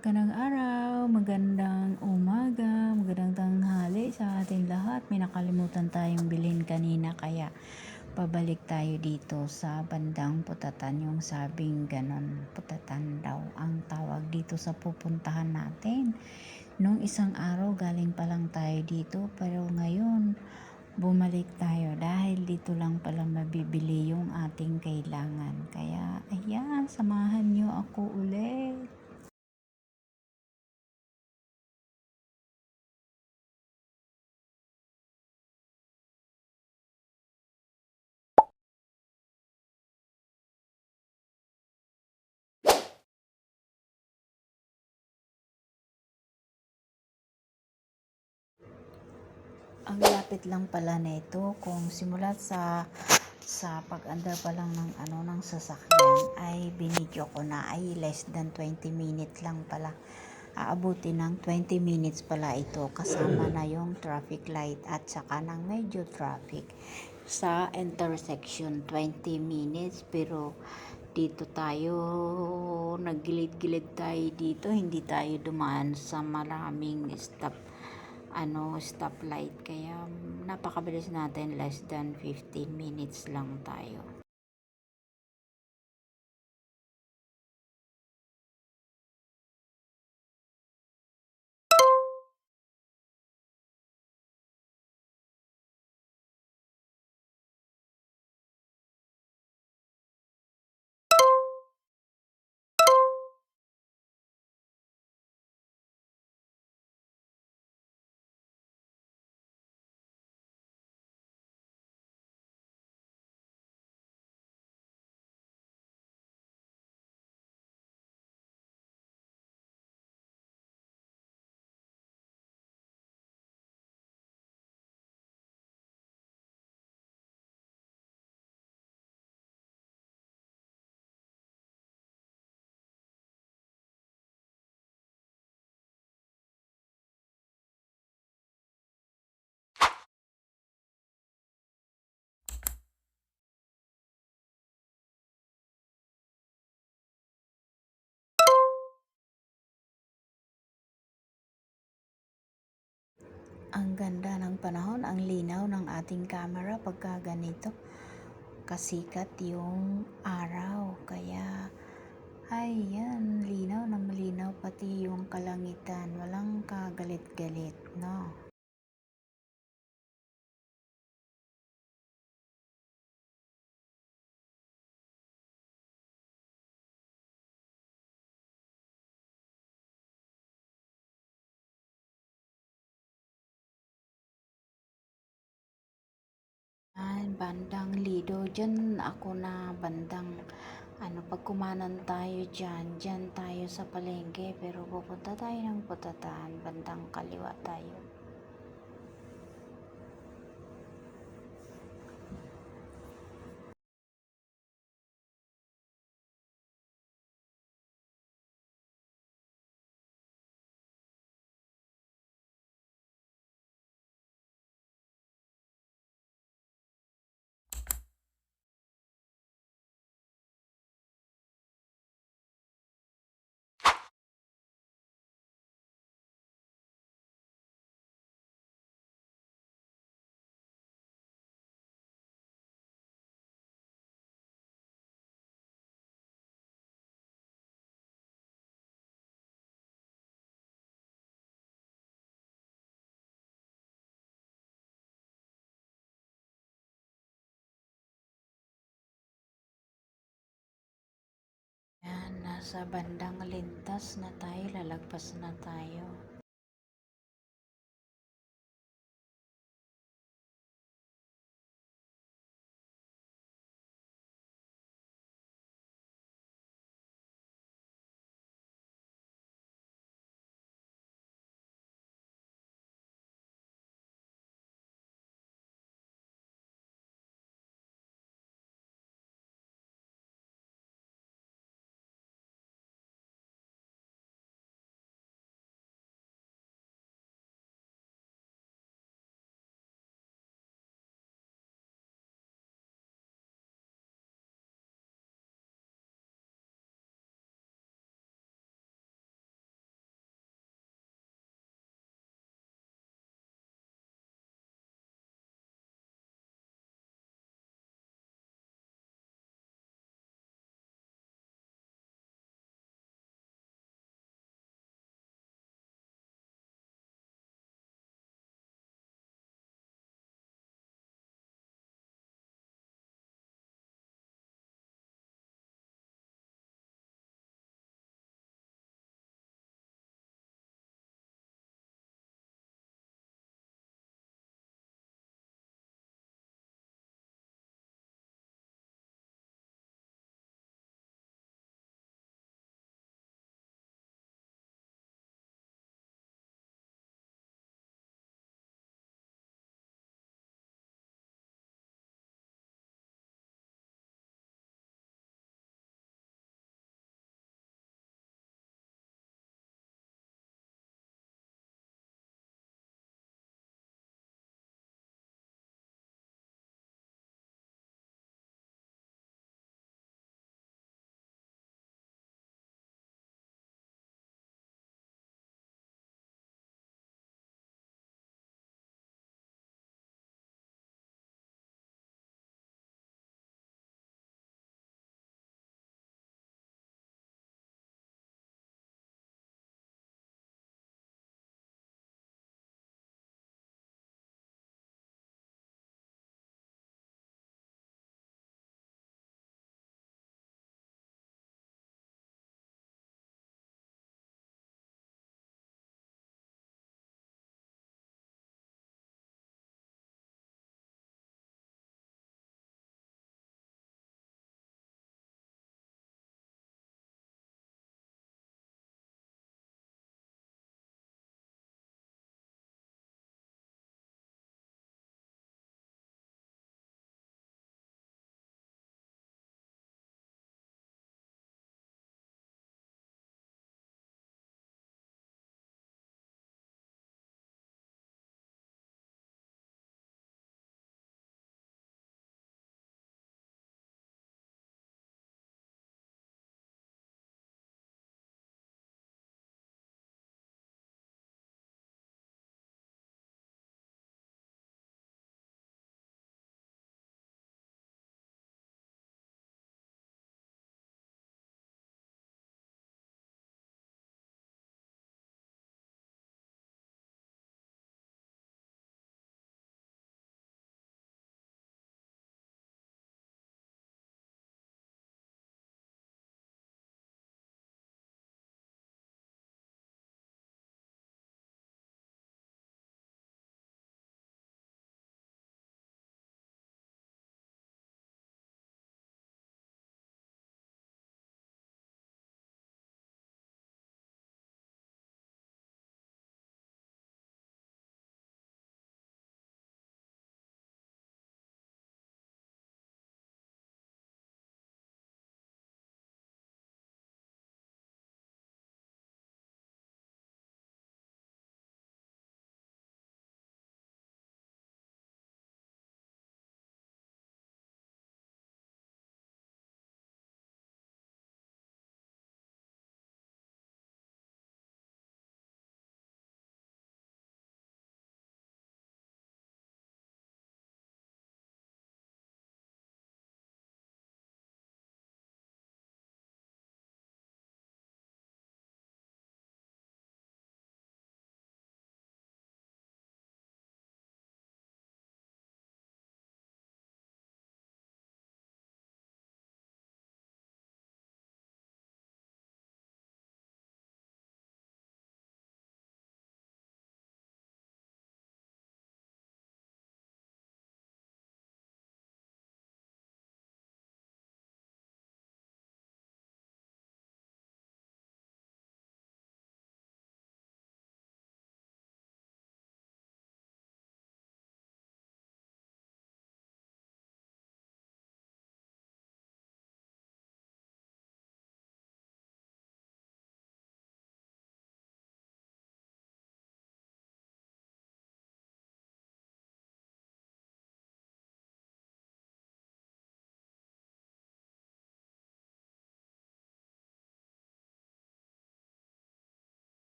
Magandang araw, magandang umaga, magandang tanghali sa ating lahat. May nakalimutan tayong bilhin kanina kaya pabalik tayo dito sa bandang Putatan. Yung sabing ganon, Putatan daw ang tawag dito sa pupuntahan natin. Nung isang araw galing pa lang tayo dito pero ngayon bumalik tayo dahil dito lang pala mabibili yung ating kailangan. Kaya ayan, samahan nyo ako ulit. Ang lapit lang pala nito kung simulat sa pag-andar pa lang ng sasakyan ay binidyo ko na ay less than 20 minutes lang pala. Aabuti ng 20 minutes pala ito kasama na yung traffic light at saka ng medyo traffic sa intersection. 20 minutes pero dito tayo naggilid-gilid tayo dito, hindi tayo dumaan sa maraming stoplight, kaya napakabilis natin, less than 15 minutes lang tayo. Ang ganda ng panahon, ang linaw ng ating camera pagka ganito kasikat yung araw, kaya ayan, linaw na malinaw pati yung kalangitan, walang kagalit-galit, no? Bandang Lido, dyan ako na bandang pag kumanan tayo dyan tayo sa palengke, pero pupunta tayo ng Putatan, bandang kaliwa tayo. Yan, nasa bandang Lintas na tayo, lalagpas na tayo.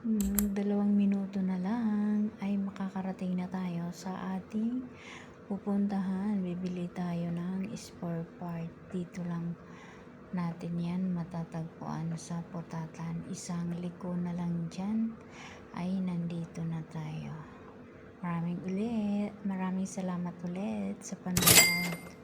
2 minuto na lang ay makakarating na tayo sa ating pupuntahan. Bibili tayo ng spare part. Dito lang natin yan matatagpuan sa Putatan. Isang liko na lang dyan ay nandito na tayo. Maraming salamat ulit sa panonood.